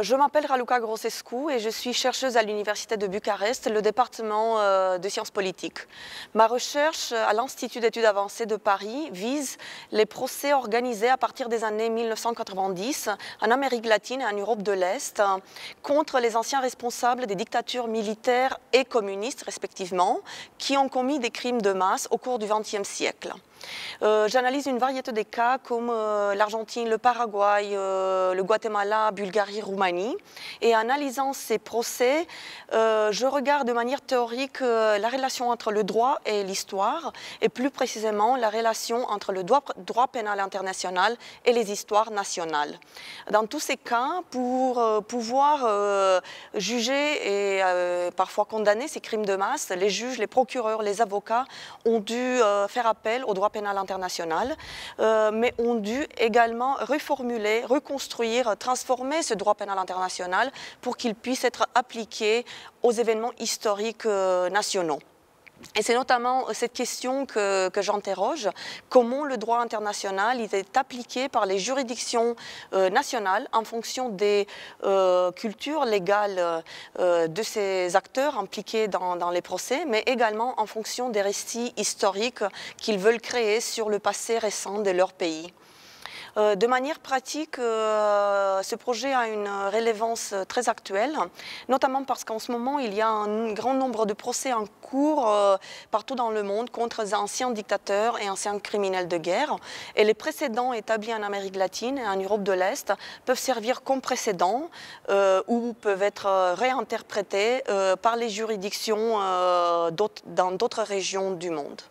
Je m'appelle Raluca Grosescu et je suis chercheuse à l'Université de Bucarest, le département de sciences politiques. Ma recherche à l'Institut d'études avancées de Paris vise les procès organisés à partir des années 1990 en Amérique latine et en Europe de l'Est contre les anciens responsables des dictatures militaires et communistes respectivement qui ont commis des crimes de masse au cours du XXe siècle. J'analyse une variété de cas comme l'Argentine, le Paraguay, le Guatemala, Bulgarie, Roumanie. Et en analysant ces procès, je regarde de manière théorique la relation entre le droit et l'histoire, et plus précisément la relation entre le droit pénal international et les histoires nationales. Dans tous ces cas, pour pouvoir juger et parfois condamner ces crimes de masse, les juges, les procureurs, les avocats ont dû faire appel au droit pénal international, mais ont dû également reformuler, reconstruire, transformer ce droit pénal international pour qu'il puisse être appliqué aux événements historiques nationaux. Et c'est notamment cette question que j'interroge, comment le droit international est appliqué par les juridictions nationales en fonction des cultures légales de ces acteurs impliqués dans les procès, mais également en fonction des récits historiques qu'ils veulent créer sur le passé récent de leur pays. De manière pratique, ce projet a une relevance très actuelle, notamment parce qu'en ce moment, il y a un grand nombre de procès en cours partout dans le monde contre les anciens dictateurs et anciens criminels de guerre. Et les précédents établis en Amérique latine et en Europe de l'Est peuvent servir comme précédents ou peuvent être réinterprétés par les juridictions dans d'autres régions du monde.